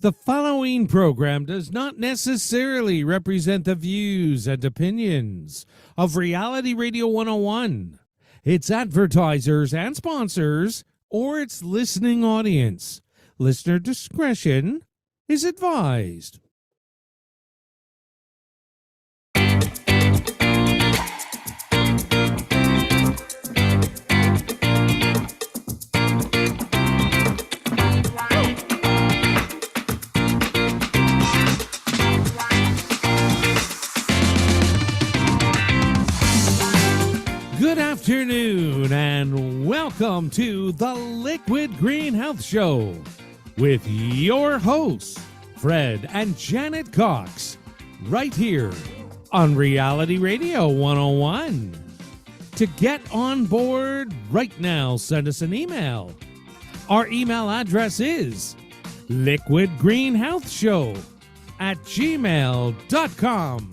The following program does not necessarily represent the views and opinions of Reality Radio 101, its advertisers and sponsors, or its listening audience. Listener discretion is advised. Good afternoon and welcome to the Liquid Green Health Show with your hosts, Fred and Janet Cox, right here on Reality Radio 101. To get on board right now, send us an email. Our email address is liquidgreenhealthshow@gmail.com.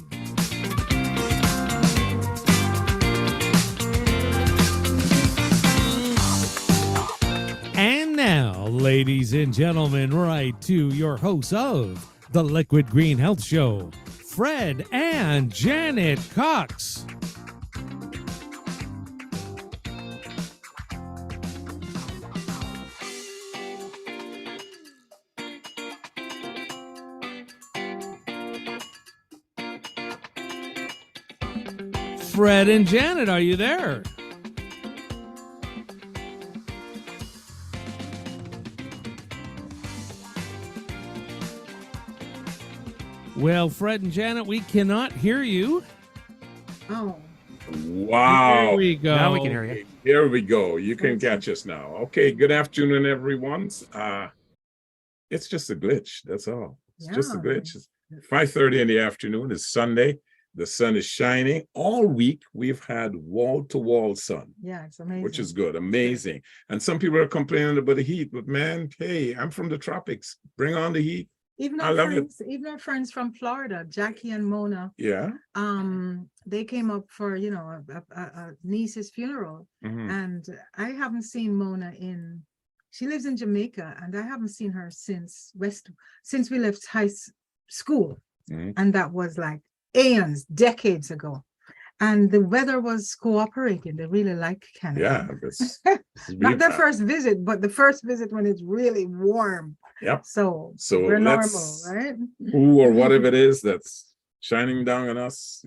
And now, ladies and gentlemen, right to your hosts of the Liquid Green Health Show, Fred and Janet Cox. Fred and Janet, are you there? Well, Fred and Janet, we cannot hear you. Oh. Wow. There we go. Now we can hear you. There we go. You can catch us now. Okay, good afternoon, everyone. It's just a glitch. That's all. It's just a glitch. It's 5:30 in the afternoon. It's Sunday. The sun is shining. All week, we've had wall-to-wall sun. Yeah, it's amazing. Which is good. Amazing. And some people are complaining about the heat. But man, hey, I'm from the tropics. Bring on the heat. Even our friends from Florida, Jackie and Mona, Yeah. they came up for, a niece's funeral. Mhm. And I haven't seen Mona she lives in Jamaica, and I haven't seen her since we left school. Mhm. And that was like decades ago. And the weather was cooperating. They really like Canada. Yeah. That's, Not their first visit, but the first visit when it's really warm. Yep. So let's we're normal, right? who or whatever it is that's shining down on us,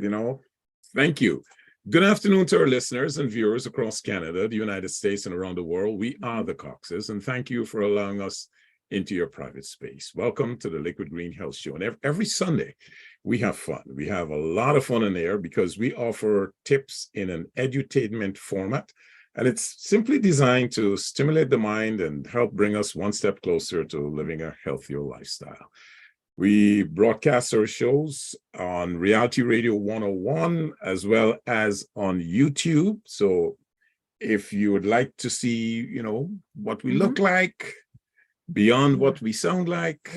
Thank you. Good afternoon to our listeners and viewers across Canada, the United States, and around the world. We are the Coxes, and thank you for allowing us into your private space. Welcome to the Liquid Green Health Show. And every Sunday, we have fun. We have a lot of fun in there because we offer tips in an edutainment format. And it's simply designed to stimulate the mind and help bring us one step closer to living a healthier lifestyle. We broadcast our shows on Reality Radio 101 as well as on YouTube. So if you would like to see, what we look like beyond what we sound like,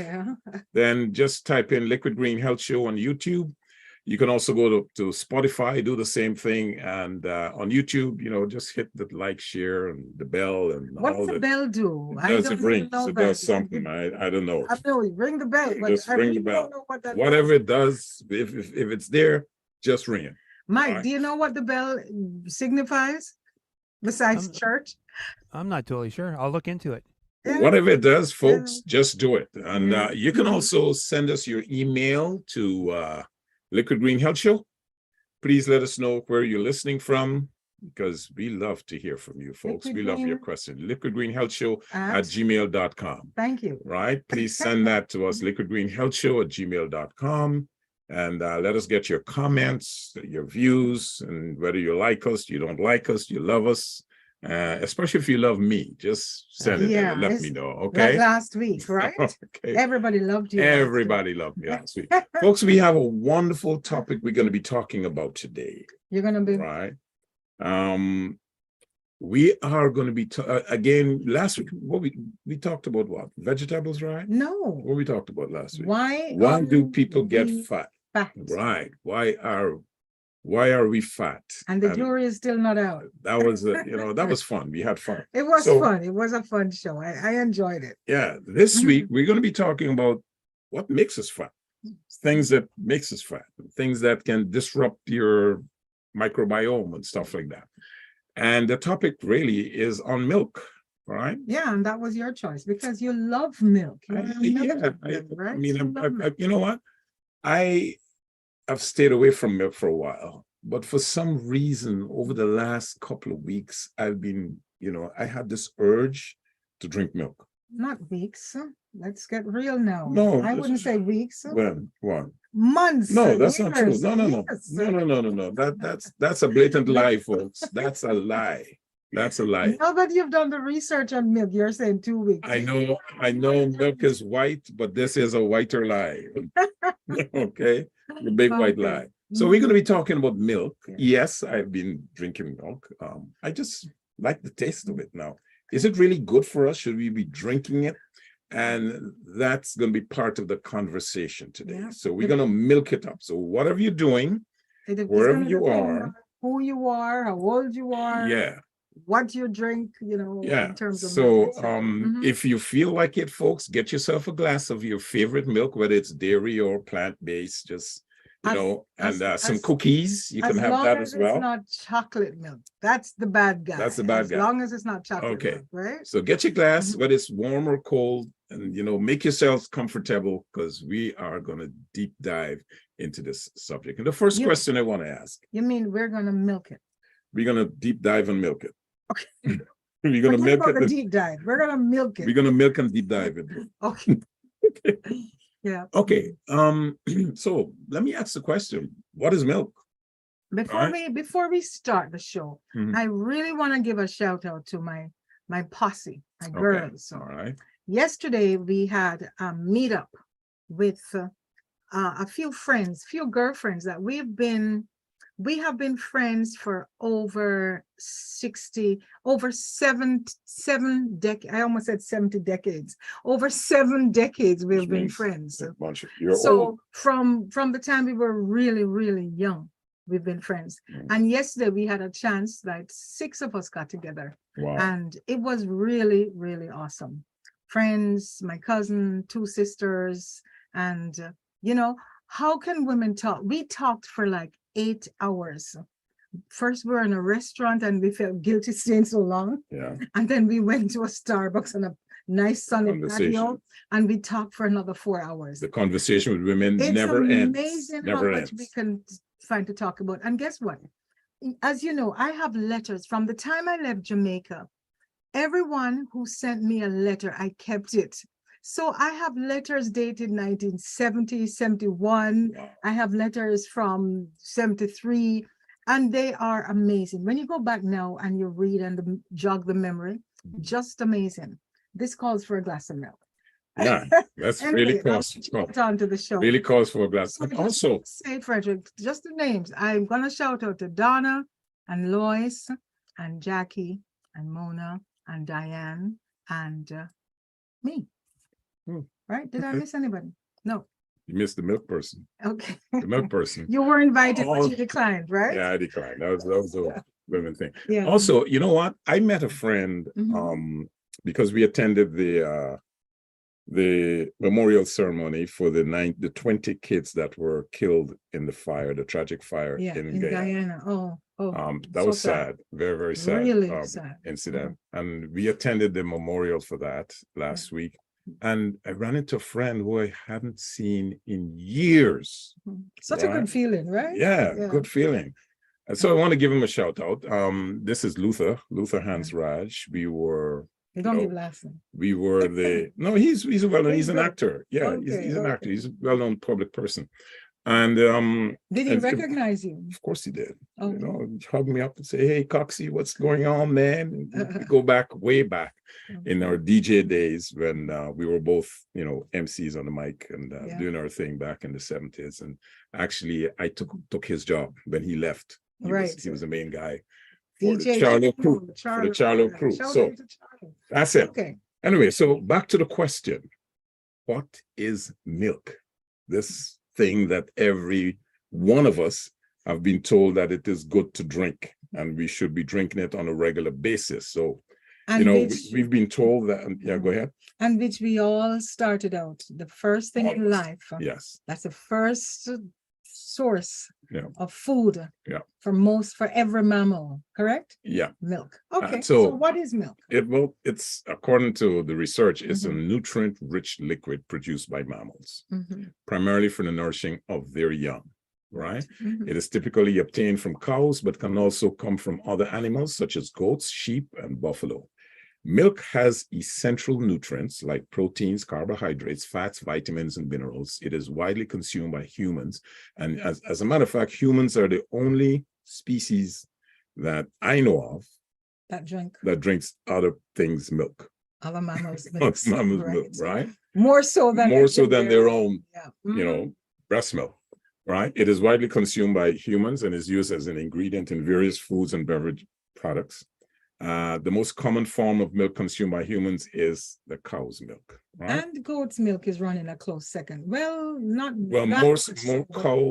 then just type in Liquid Green Health Show on YouTube. You can also go to Spotify, do the same thing. And on YouTube, just hit the like, share, and the bell. And what's the bell do? It rings. It does something. I don't know. I know, ring the bell. But Just ring the bell. Don't know what that Whatever it does, if it's there, just ring it. Mike, Right. do you know what the bell signifies besides church? I'm not totally sure. I'll look into it. Yeah. Whatever it does, folks, just do it. And you can also send us your email to Liquid Green Health Show. Please let us know where you're listening from, because we love to hear from you, folks. We love your question. Liquid Green Health Show at gmail.com. Thank you. Right? Please send that to us, Liquid Green Health Show at gmail.com. And let us get your comments, your views, and whether you like us, you don't like us, you love us. Especially if you love me, just send it and let me know. Okay. Like last week, right? Okay. Everybody loved you. Everybody loved me last week. Folks, we have a wonderful topic we're going to be talking about today. You're going to be right. We are going to be again last week. What we talked about what? Vegetables, right? No. What we talked about last week? Why do people get fat? Fat. Right. Why are Why are we fat? And the jury is still not out. That was, that was fun. We had fun. It was So, fun. It was a fun show. I enjoyed it. Yeah, this Mhm. week we're going to be talking about what makes us fat, things that makes us fat, things that can disrupt your microbiome and stuff like that. And the topic really is on milk, all right? Yeah, and that was your choice because you love milk. You're a milk drinker, right? I mean, You love milk. you know what? I've stayed away from milk for a while, but for some reason, over the last couple of weeks, I've been, I had this urge to drink milk. Not weeks. Let's get real now. No, I wouldn't say weeks. When? Months. No, that's not true. years, No. years. No. That's a blatant lie, folks. That's a lie. That's a lie. Now that you've done the research on milk, you're saying 2 weeks. I know milk is white, but this is a whiter lie. Okay, the big white Okay. lie. So we're going to be Mm-hmm. talking about milk. Yeah. Yes, I've been drinking milk. I just like the taste of it now. Is it really good for us? Should we be drinking it? And that's going to be part of the conversation today. Yeah. So we're going to milk it up. So whatever you're doing, It's wherever gonna you depend are, on who you are, how old you are, yeah. what you drink, Yeah. in terms of So milk, et cetera. Mhm. if you feel like it, folks, get yourself a glass of your favorite milk, whether it's dairy or plant-based, just As- some as- cookies. You can As have long that as as it's well. not chocolate milk. That's the bad guy. That's the bad as guy. long as it's not chocolate Okay. milk, right? So get your glass, Mhm. whether it's warm or cold, and make yourselves comfortable because we are going to deep dive into this subject. And the first You- question I want to ask, You mean we're gonna milk it? we're going to deep dive and milk it. Okay. We're going to Forget milk about the it. deep dive. We're gonna milk We're it. going to milk and deep dive into it. Okay. Yeah. Okay. So let me ask the question. What is milk? Before we start the show, Mhm. I really want to give a shout out to my posse, my girls. All right. Yesterday we had a meetup with a few girlfriends that we have been friends for over 7 decades. I almost said 70 decades. Over 7 decades we've Which been means friends. a bunch of- You're So old. from the time we were really, really young, we've been friends. Mm. And yesterday we had a chance, like 6 of us got together. Wow. And it was really, really awesome. Friends, my cousin, 2 sisters, and how can women talk? We talked for like 8 hours. First, we were in a restaurant and we felt guilty staying so long. Yeah. And then we went to a Starbucks on a nice sunny Conversation. patio and we talked for another 4 hours. The conversation with women It's never ends. amazing Never how much ends. we can find to talk about. And guess what? As you know, I have letters from the time I left Jamaica. Everyone who sent me a letter, I kept it. So I have letters dated 1970, 71. Wow. I have letters from 73, and they are amazing. When you go back now and you read and jog the memory, just amazing. This calls for a glass of milk. Yeah, that's Anyway, really now calls. let's get on to the show. Really calls for a glass. So And just also, say, Frederick, just the names. I'm gonna shout out to Donna and Lois and Jackie and Mona and Diane and me. Hmm. Right? Did I Okay. miss anybody? No. you missed the milk person. Okay. The milk person. You were invited, but Oh. you declined, right? Yeah, I declined. That was the women thing. Yeah. Also, you know what? I met a friend Mhm. because we attended the memorial ceremony for the 20 kids that were killed in the fire, the tragic fire Yeah, in in Guyana. Guyana. Oh, That so was sad, very, very sad, Really sad. incident. And we attended the memorial for that last week. And I ran into a friend who I hadn't seen in years. Such a Right. good feeling, right? Yeah, Yeah. good feeling. And so I want to give him a shout out. This is Luther Hans Raj. We were You don't No. give last name. no, he's a well-known, he's an good. actor. Yeah, he's Okay, an actor. okay. He's a well-known public person. And Did he and- recognize you? of course he did. Oh, He hugged me up and say, "Hey, Coxie, what's going on, man?" And we go back, way back in our DJ days when we were both, MCs on the mic and Yeah. doing our thing back in the 70s. And actually, I took his job when he left. Right. He was the main guy for the DJ Charlo crew. Charlo, Charlo crew. Shout So out to Charlo. that's it. Okay. Anyway, so back to the question. What is milk? This thing that every one of us have been told that it is good to drink and we should be drinking it on a regular basis. So, And we've been told that, yeah, go ahead. And which we all started out, the first thing in life. Yes. That's the first source Yeah. of food Yeah. for every mammal, correct? Yeah. Milk. Okay. So So what is milk? It's according to the research, it's a Mhm. nutrient-rich liquid produced by mammals, Mhm. primarily for the nourishing of their young, right? Mhm. It is typically obtained from cows, but can also come from other animals such as goats, sheep, and buffalo. Milk has essential nutrients like proteins, carbohydrates, fats, vitamins, and minerals. It is widely consumed by humans. And as a matter of fact, humans are the only species that I know of that drinks other things' milk. Other mammals' Mammals' milk, milk, right? More so than their own, Yeah. breast milk, right? It is widely consumed by humans and is used as an ingredient in various foods and beverage products. The most common form of milk consumed by humans is the cow's milk, right? And goat's milk is running a close second. Well, not Well, that more much so, but cow,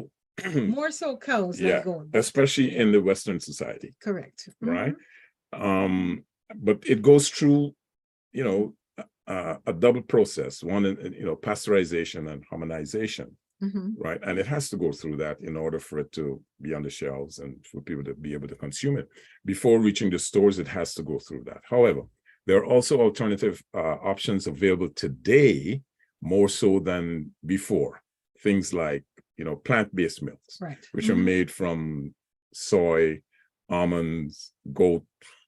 more so cows yeah, than goat. But especially in the Western society, correct. right? But it goes through, a double process, one, pasteurization and harmonization, Mhm. right? And it has to go through that in order for it to be on the shelves and for people to be able to consume it. Before reaching the stores, it has to go through that. However, there are also alternative options available today, more so than before. Things like, plant-based milks, Right. which are made from soy, almonds, goat,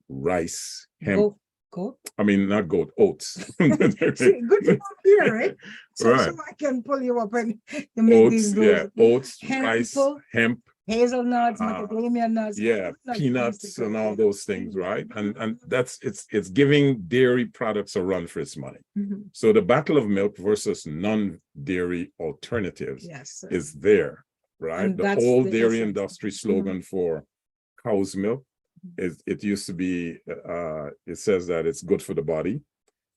rice, hemp. Goat. I mean, not goat, oats. See, good to hear, right? So, Right. so I can pull you up and you make these Oats, hemp, rice, hemp, hazelnuts, macadamia nuts, peanuts, and all those things, right? And that's it's giving dairy products a run for its money. Mhm. So the battle of milk versus non-dairy alternatives Yes. is there, right? And The that's old the dairy essence. industry slogan for cow's milk is it used to be it says that it's good for the body,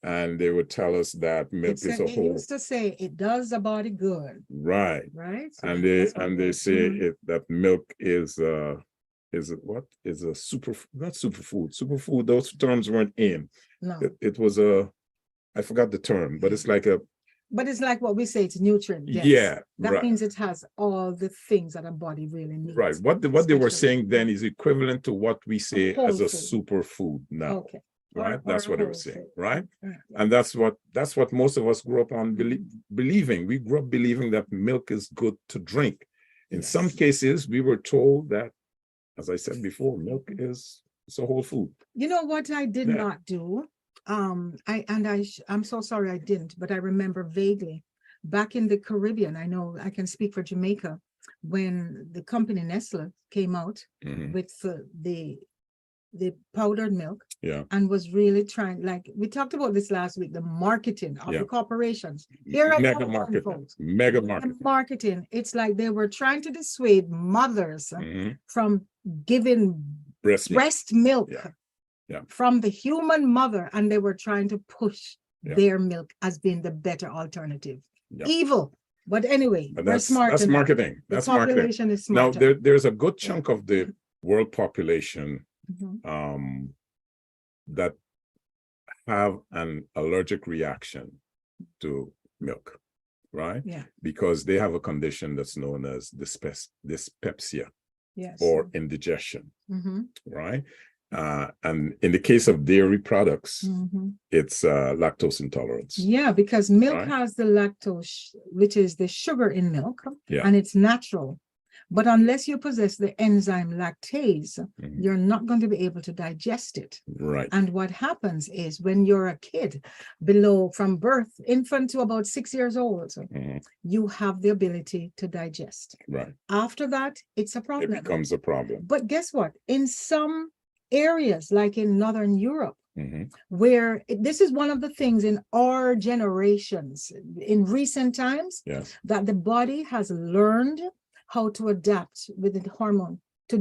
and they would tell us that milk is a It whole used to say it does the body good, right. right? So And that's what they say Mhm. it that milk is what is a not superfood. Superfood, those terms weren't in. No. It was I forgot the term, but it's like But it's like what we say, it's nutrient dense. yeah, That right. means it has all the things that a body really needs. Right. What they were especially- saying then is equivalent to what we say whole as a food. superfood now. Okay. Right. Or That's a what they were whole saying, food. right? Yeah. And that's what most of us grew up on believing. We grew up believing that milk is good to drink. In some Yes. cases, we were told that, as I said before, milk is it's a whole food. You know what I did Yeah. not do? I'm so sorry I didn't, but I remember vaguely back in the Caribbean. I know I can speak for Jamaica when the company Nestle came out Mhm. with the powdered milk Yeah. and was really trying, like we talked about this last week, the marketing of Yeah. the corporations. Here I Mega come, marketing. folks. Mega The marketing. marketing, it's like they were trying to dissuade mothers Mhm. from giving Breast milk. breast milk Yeah. Yeah. from the human mother, and they were trying to push Yeah. their milk as being the better alternative. Yeah. Evil. But anyway, But we're smart that's enough. marketing. The That's marketing. population is Now smart. there's a good chunk of the world population Mhm. that have an allergic reaction to milk, right? Yeah. Because they have a condition that's known as dyspepsia Yes. or indigestion, Mhm. right? And in the case of dairy products, Mhm. it's lactose intolerance. Yeah, because milk Right. has the lactose, which is the sugar in milk, Yeah. and it's natural. But unless you possess the enzyme lactase, Mhm. you're not going to be able to digest it. Right. And what happens is when you're a kid from birth, infant to about 6 years old, Mhm. you have the ability to digest. Right. After that, it's a It problem. becomes a problem. But guess what? In some areas, like in Northern Europe, Mhm. where this is one of the things in our generations, in recent times, Yes. that the body has learned how to adapt with the hormone to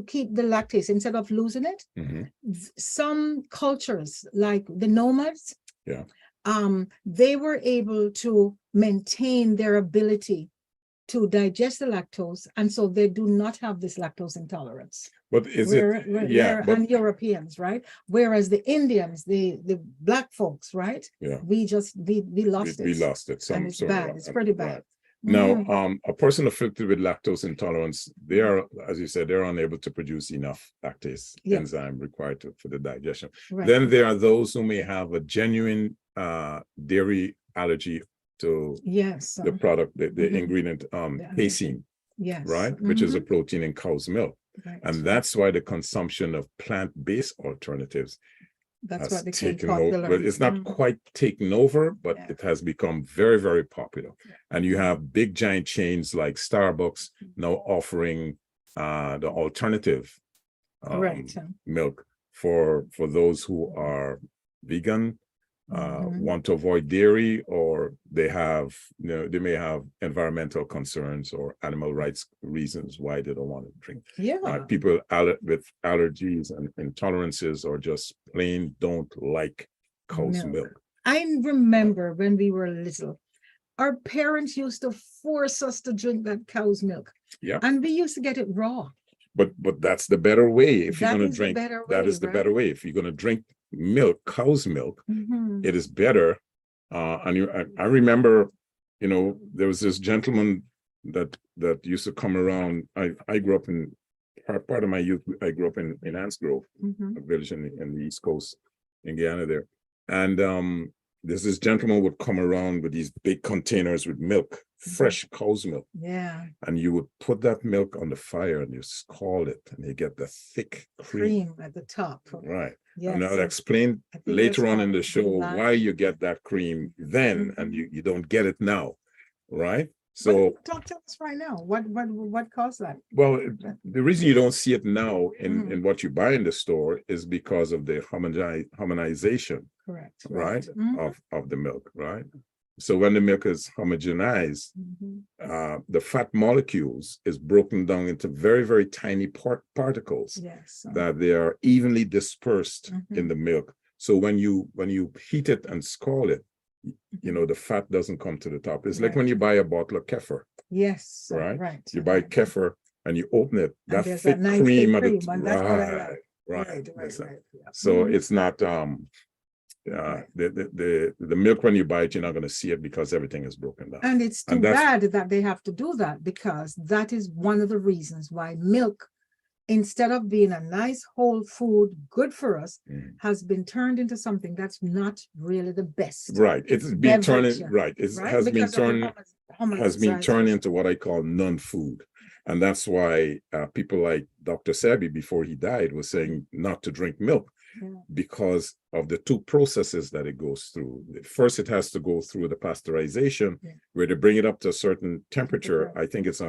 keep the lactase instead of losing it. Mhm. Some cultures, like the nomads, Yeah. they were able to maintain their ability to digest the lactose, and so they do not have this lactose intolerance. But And Europeans, right? Whereas the Indians, the black folks, right? Yeah. We lost it. We lost it. And it's bad. It's pretty bad. Right. Now, a person afflicted with lactose intolerance, they are, as you said, they're unable to produce enough lactase enzyme required for the digestion. Right. Then there are those who may have a genuine dairy allergy to the product, the ingredient, casein, right? Which is a protein in cow's milk. Right. And that's why the consumption of plant-based alternatives That's has what they taken call over. But it's not quite taken over, but it has become very, very popular. And you have big giant chains like Starbucks now offering the alternative milk for those who are vegan, want to avoid dairy, or they have, they may have environmental concerns or animal rights reasons why they don't want to drink. People with allergies and intolerances or just plain don't like cow's milk. I remember when we were little, our parents used to force us to drink that cow's milk. Yeah. And we used to get it raw. But that's the better way. If you're That going to is the drink, better that way, is the right? better way. If you're going to drink milk, cow's milk, it is better. I remember, there was this gentleman that used to come around. I grew up in part of my youth. I grew up in Anns Grove, a village in the East Coast, in Guyana there. And there's this gentleman would come around with these big containers with milk, fresh cow's milk. Yeah. And you would put that milk on the fire and you scald it, and you get the thick cream at the top. Right. Yes. And I'll explain later on in the show why you get that cream then and you don't get it now. Right. So talk to us right now. What caused that? Well, the reason you don't see it now in what you buy in the store is because of the homogenization. Correct. Right. Of the milk, right? So when the milk is homogenized, the fat molecules is broken down into very, very tiny particles that they are evenly dispersed in the milk. So when you heat it and scald it, the fat doesn't come to the top. It's like when you buy a bottle of kefir. Yes. Right. You buy kefir and you open it, that thick cream at the top. Right. So it's not the milk, when you buy it, you're not going to see it because everything is broken down. And it's too bad that they have to do that, because that is one of the reasons why milk, instead of being a nice whole food, good for us, has been turned into something that's not really the best. Right. It's been turned has been turned into what I call non-food. And that's why people like Dr. Sebi, before he died, was saying not to drink milk. Because of the two processes that it goes through. First, it has to go through the pasteurization, where they bring it up to a certain temperature. I think it's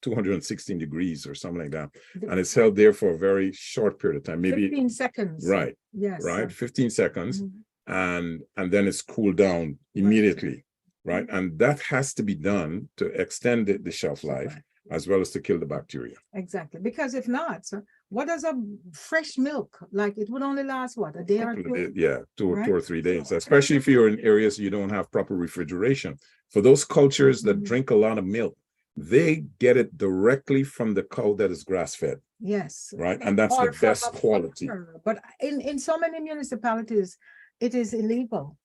216 degrees or something like that. And it's held there for a very short period of time, maybe 15 seconds. Right. Yes. Right. 15 seconds. And then it's cooled down immediately. Right. And that has to be done to extend the shelf life, as well as to kill the bacteria. Exactly. Because if not, what does a fresh milk, like it would only last what, a day or two? Yeah, two or 3 days, especially if you're in areas you don't have proper refrigeration. For those cultures that drink a lot of milk, they get it directly from the cow that is grass-fed. Yes. Right. And that's the best quality. But in so many municipalities, it is illegal.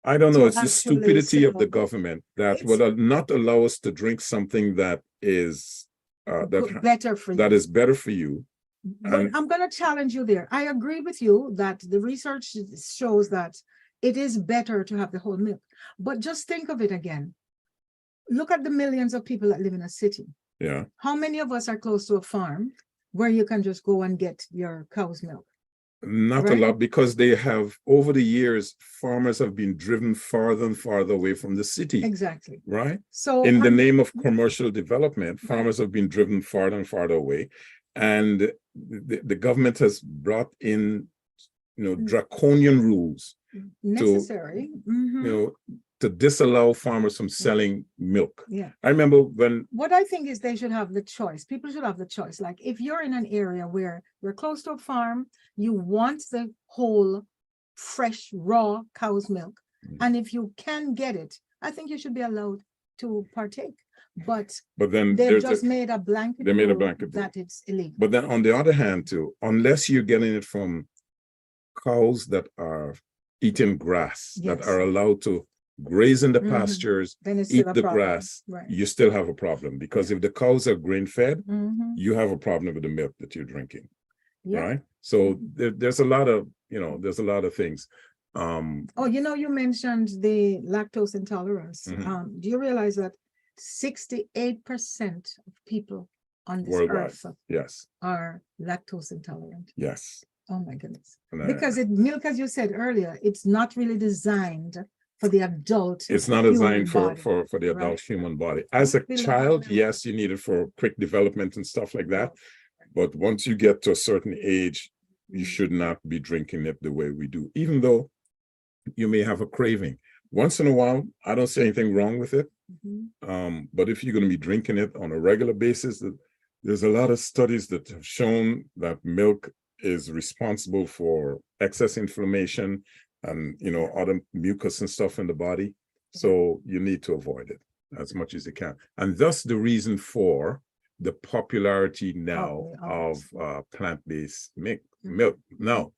I don't know. It's the stupidity of the government that will not allow us to drink something that is better for you. That is better for you. But I'm going to challenge you there. I agree with you that the research shows that it is better to have the whole milk. But just think of it again. Look at the millions of people that live in a city. Yeah. How many of us are close to a farm where you can just go and get your cow's milk? Not a lot, because they have, over the years, farmers have been driven farther and farther away from the city. Exactly. Right. So in the name of commercial development, farmers have been driven farther and farther away. And the government has brought in, draconian rules necessary to disallow farmers from selling milk. Yeah. I remember when. What I think is they should have the choice. People should have the choice. Like if you're in an area where you're close to a farm, you want the whole fresh, raw cow's milk. And if you can get it, I think you should be allowed to partake. but then they've there's just made a blanket they made a rule blanket rule. that it's illegal. But then on the other hand too, unless you're getting it from cows that are eating grass, that Yes. are allowed to graze in the Mhm. pastures, Then it's eat still a the problem. grass, Right. you still have a problem, because if the cows are grain fed, Mhm. you have a problem with the milk that you're drinking, Yeah. right? So there's a lot of, there's a lot of things. Oh, you mentioned the lactose intolerance. Mhm. Do you realize that 68% of people on this Worldwide. earth Yes, are lactose intolerant? yes. Oh my goodness. And Because milk, as you said earlier, it's not really designed for the adult. it's not human designed for body, the adult right? human body. As a Below child, that. yes, you need it for quick development and stuff like that. But once you get to a certain age, you should not be drinking it the way we do, even though you may have a craving. Once in a while, I don't see anything wrong with it. Mhm. But if you're going to be drinking it on a regular basis, there's a lot of studies that have shown that milk is responsible for excess inflammation and other mucus and stuff in the body. So you need to avoid it as much as you can. And thus the reason for the popularity now of plant-based milk. Now,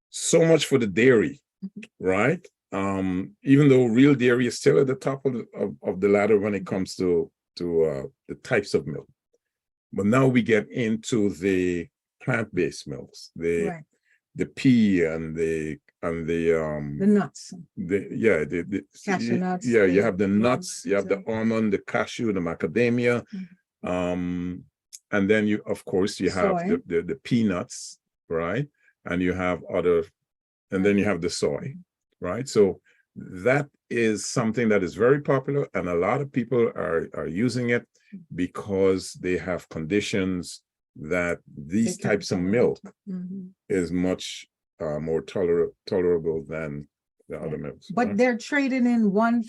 so much for the dairy, right? Even though real dairy is still at the top of the ladder when it comes to the types of milk. But now we get into the plant-based milks, Right. the pea and the The nuts. the Cashew nuts, you have the nuts, almonds, you have the almond, the cashew, the macadamia, and then you of course you have Soy. the peanuts, right? And you have other, and then you have the soy, right? So that is something that is very popular, and a lot of people are using it because they have conditions that these They can types of tolerate. milk Mhm. is much more tolerable than the other milks. But right? they're trading in one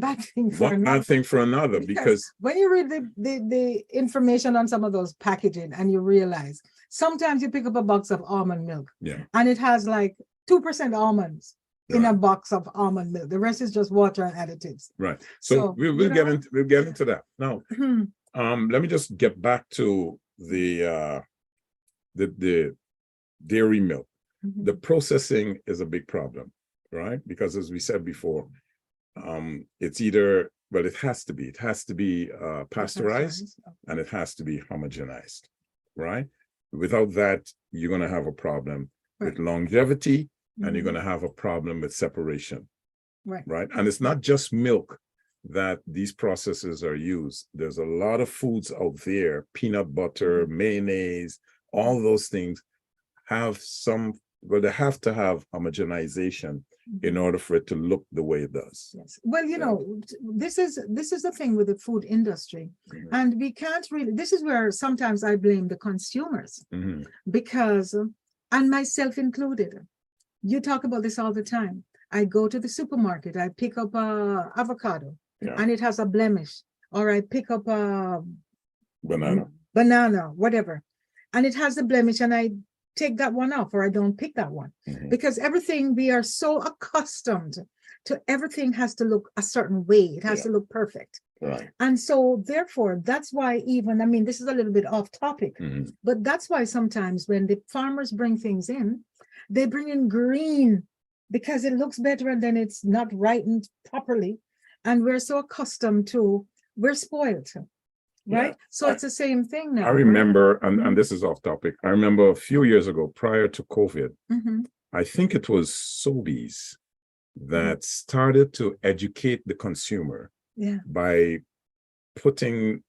bad thing for One another. bad thing for another, because when you read the information on some of those packaging, and you realize sometimes you pick up a box of almond milk, and it has like 2% almonds in a box of almond milk. The rest is just water and additives. Right. So we'll get into that. Now, let me just get back to the dairy milk. The processing is a big problem, right? Because as we said before, it's either, well, it has to be pasteurized, and it has to be homogenized, right? Without that, you're going to have a problem with longevity, and you're going to have a problem with separation, right? And it's not just milk that these processes are used. There's a lot of foods out there, peanut butter, mayonnaise, all those things have they have to have homogenization in order for it to look the way it does. Yes. Well, this is the thing with the food industry, and we can't really. This is where sometimes I blame the consumers, because, and myself included. You talk about this all the time. I go to the supermarket, I pick up a avocado, and it has a blemish, or I pick up a banana, whatever, and it has a blemish, and I take that one off, or I don't pick that one, because everything, we are so accustomed to everything has to look a certain way. It has to look perfect. Right. And so therefore, that's why this is a little bit off topic, but that's why sometimes when the farmers bring things in, they bring in green because it looks better, and then it's not ripened properly. And we're so accustomed to, we're spoiled. Right. So it's the same thing now. I remember, and this is off topic. I remember a few years ago, prior to COVID, I think it was Sobeys that started to educate the consumer by putting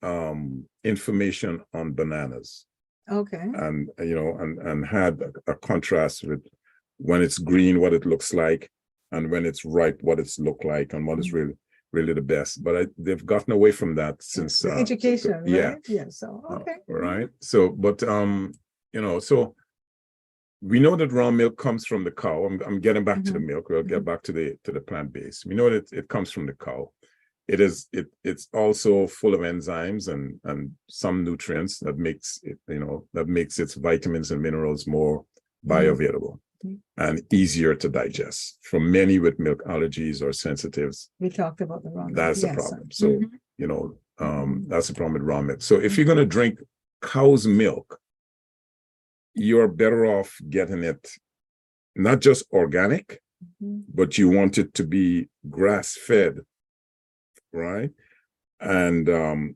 information on bananas. Okay. And and had a contrast with when it's green, what it looks like, and when it's ripe, what it's look like, and what is really the best. But they've gotten away from that since the education, right? Yeah. So okay. Right. So, but so we know that raw milk comes from the cow. I'm getting back to the milk. We'll get back to the plant-based. We know that it comes from the cow. It's also full of enzymes and some nutrients that makes it, that makes its vitamins and minerals more bioavailable and easier to digest. For many with milk allergies or sensitives, we talked about the raw milk. that's the problem. So That's the problem with raw milk. So if you're going to drink cow's milk, you're better off getting it not just organic, but you want it to be grass-fed, right? And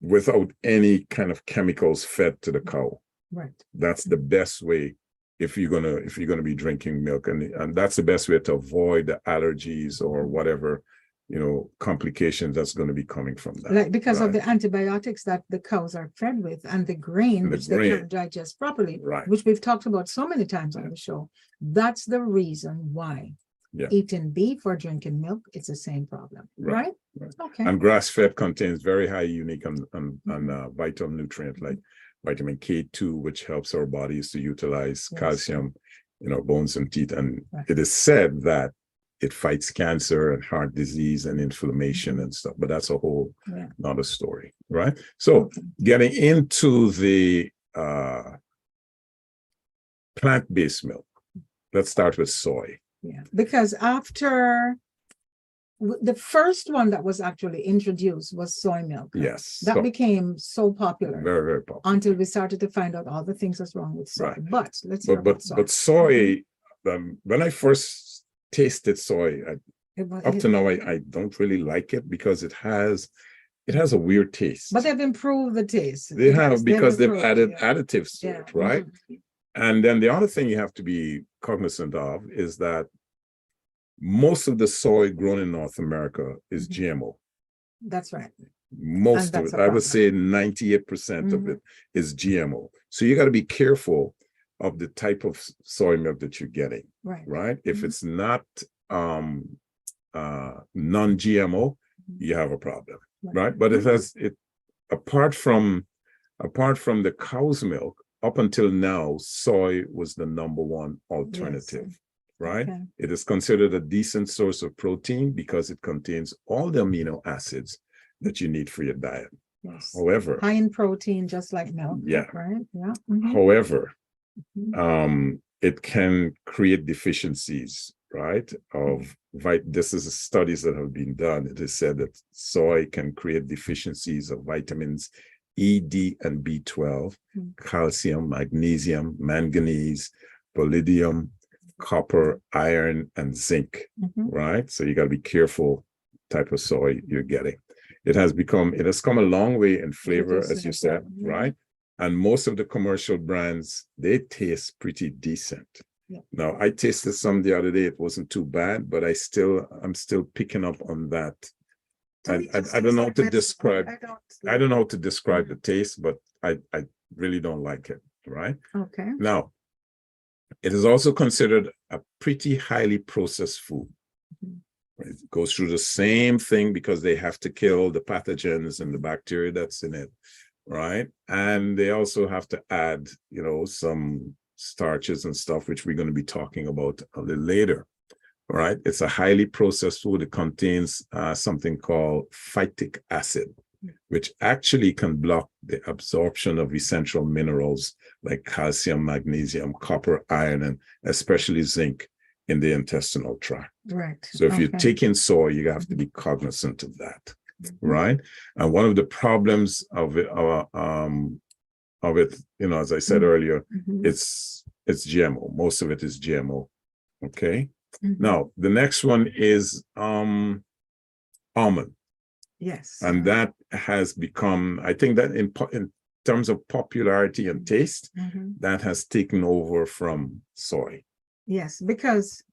without any kind of chemicals fed to the cow. Right. That's the best way if you're gonna be drinking milk, and that's the best way to avoid the allergies or whatever, complications that's going to be coming from that. Like because of right? the antibiotics that the cows are fed with and the grain, which they can't digest properly, Right. which we've talked about so many times on the show. That's the reason why eating beef or drinking milk, it's the same problem, right? Okay. And grass-fed contains very high unique and vital nutrient like vitamin K2, which helps our bodies to utilize calcium, bones and teeth. And it is said that it fights cancer and heart disease and inflammation and stuff, but that's a whole another story, right? So getting into the plant-based milk, let's start with soy. Yeah, because after the first one that was actually introduced was soy milk. Yes. That became so popular. Very, very popular. Until we started to find out all the things that's wrong with soy. Right. But let's hear about soy. But soy, when I first tasted soy, up to now, I don't really like it because it has a weird taste. But they've improved the taste. They have, because they've added additives to it, right? And then the other thing you have to be cognizant of is that most of the soy grown in North America is GMO. That's right. Most of it, I would say 98% of it is GMO. So you got to be careful of the type of soy milk that you're getting, right? If it's not non-GMO, you have a problem, right? But apart from the cow's milk, up until now, soy was the #1 alternative, right? Okay. It is considered a decent source of protein because it contains all the amino acids that you need for your diet. Yes. However, high in protein, just like milk. Yeah. Right. Yeah. However, it can create deficiencies, right? This is studies that have been done. It is said that soy can create deficiencies of vitamins E, D, and B12, calcium, magnesium, manganese, palladium, copper, iron, and zinc, right? So you got to be careful type of soy you're getting. It has come a long way in flavor, as you said, right? And most of the commercial brands, they taste pretty decent. Yeah. Now, I tasted some the other day. It wasn't too bad, but I'm still picking up on that. I don't know how to describe. I don't know how to describe the taste, but I really don't like it. Right. Okay. Now, it is also considered a pretty highly processed food. It goes through the same thing because they have to kill the pathogens and the bacteria that's in it, right? And they also have to add, some starches and stuff, which we're going to be talking about a little later. Right, it's a highly processed food. It contains something called phytic acid, which actually can block the absorption of essential minerals like calcium, magnesium, copper, iron, and especially zinc in the intestinal tract. Right. So if you're taking soy, you have to be cognizant of that, right? And one of the problems of it, as I said earlier, it's GMO. Most of it is GMO. Okay. Now, the next one is almond. Yes. And that has become, I think that in terms of popularity and taste, that has taken over from soy. Yes, because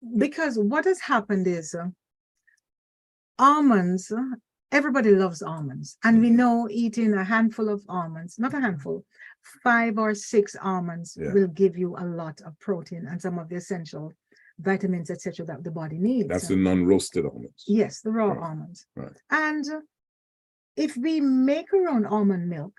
what has happened is almonds, everybody loves almonds. And we know eating a handful of almonds, not a handful, 5 or 6 almonds will give you a lot of protein and some of the essential vitamins, etc., that the body needs. That's the non-roasted almonds. Yes, the raw almonds. Right. And if we make our own almond milk,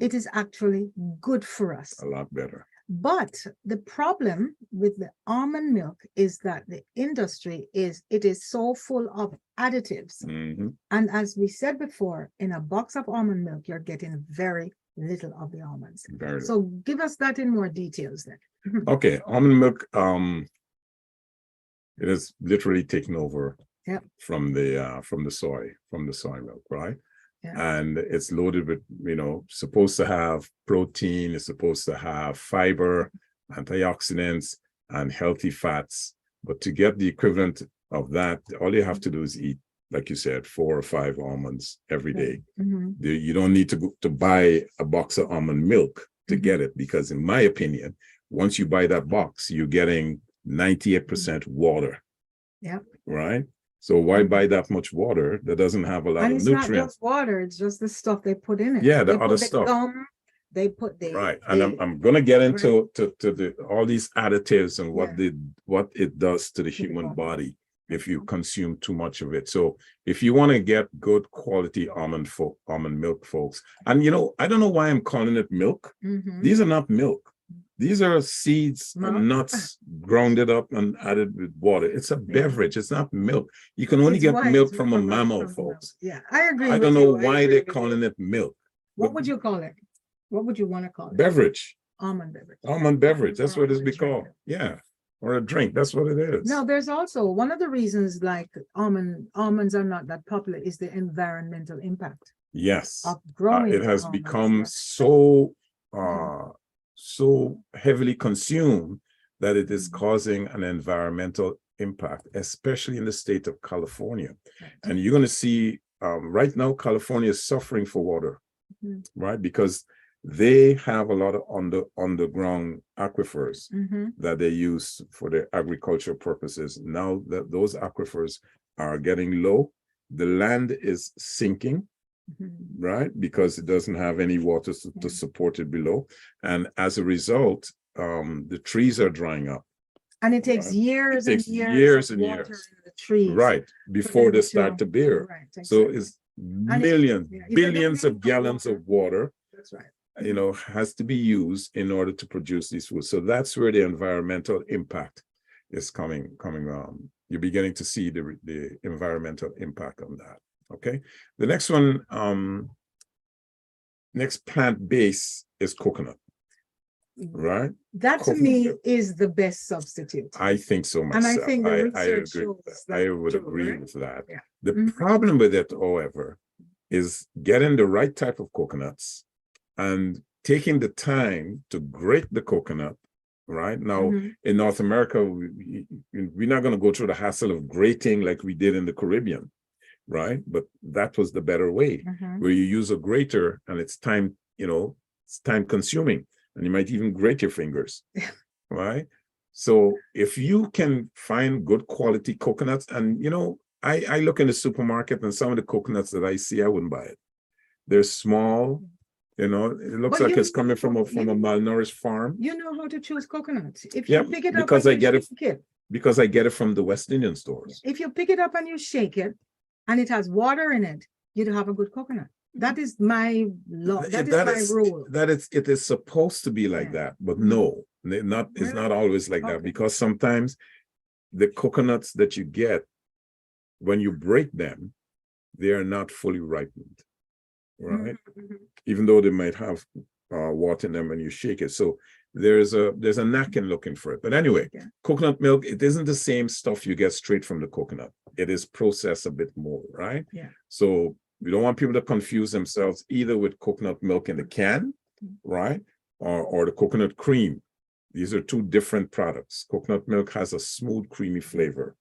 it is actually good for us. A lot better. But the problem with the almond milk is that the industry is so full of additives. And as we said before, in a box of almond milk, you're getting very little of the almonds. So give us that in more details then. Okay, almond milk, it has literally taken over Yep. from the soy milk, right? Yeah. And it's loaded with, supposed to have protein, it's supposed to have fiber, antioxidants, and healthy fats. But to get the equivalent of that, all you have to do is eat, like you said, 4 or 5 almonds every day. Mm-hmm. You don't need to buy a box of almond milk to Mm-hmm. get it, because in my opinion, once you buy that box, you're getting 98% water. Yep. Right? So why buy that much water that doesn't have a lot And of it's not nutrients? just water, it's just the stuff they put in it. Yeah, the They other put stuff. Gum, they put the Right. And I'm gonna get into to all these additives and Yeah. what it does to the To the human body. body if you consume too much of it. So if you want to get good quality almond milk, folks, and I don't know why I'm calling it milk. Mhm. These are not milk. These are seeds Milk. and nuts grounded up and added with water. It's a beverage. It's not milk. You can only It's get white milk from a from mammal, milk. folks. Yeah, I agree. I with don't know you. I why agree they're with you. calling it milk. What would you call it? What would you want to call it? Beverage. Almond beverage. Almond beverage. That's Or what it's almond be called. drink. Yeah. Or a drink. That's what it is. Now, there's also one of the reasons like almonds are not that popular is the environmental impact Yes. of growing. It has almonds. become Yeah. so heavily consumed that it is Mhm. causing an environmental impact, especially in the state of California. Right. And you're going to see right now, California is suffering for water, Mhm. right? Because they have a lot of underground aquifers Mhm. that they use for their agricultural purposes. Now that those aquifers are getting low, the land is sinking, Mhm. right? Because it doesn't have any water to support it below. And as a result, the trees are drying up. And it takes years It takes and years, years of and water years. in the trees. Right, before them they to- start to bear. Right. So exactly. it's And millions, if they don't billions have of gallons water- of water, That's right. has to be used in order to produce these foods. So that's where the environmental impact is coming. You're beginning to see the environmental impact on that. Okay. The next one, next plant base is coconut, right? That to me is the best substitute. I think so myself. And I think the I research agree with shows that. that I would too, agree right? with that. Yeah. The Mhm. problem with it, however, is getting the right type of coconuts and taking the time to grate the coconut. Right now, Mhm. in North America, we're not going to go through the hassle of grating like we did in the Caribbean, right? But that was the better way, Mhm. where you use a grater and it's time consuming, and you might even grate your fingers, right? So if you can find good quality coconuts, and I look in the supermarket and some of the coconuts that I see, I wouldn't buy it. They're small. It looks But like it's coming from a malnourished farm. You know how to choose coconuts. If Yeah, you pick it up because and I you get it- shake it, Because I get it from the West Indian stores. if you pick it up and you shake it, and it has water in it, you'd have a good coconut. That is my law. That is my rule. It is supposed to be like Yeah. that, but Mhm. no, it's not always like that, Okay. because sometimes the coconuts that you get, when you break them, they are not fully ripened, right? Mhm. Even though they might have water in them when you shake it. So there's a knack in looking for it. But anyway, Yeah. coconut milk, it isn't the same stuff you get straight from the coconut. It is processed a bit more, right? Yeah. So we don't want people to confuse themselves either with coconut milk in the can, right? Or the coconut cream. These are two different products. Coconut milk has a smooth, creamy flavor.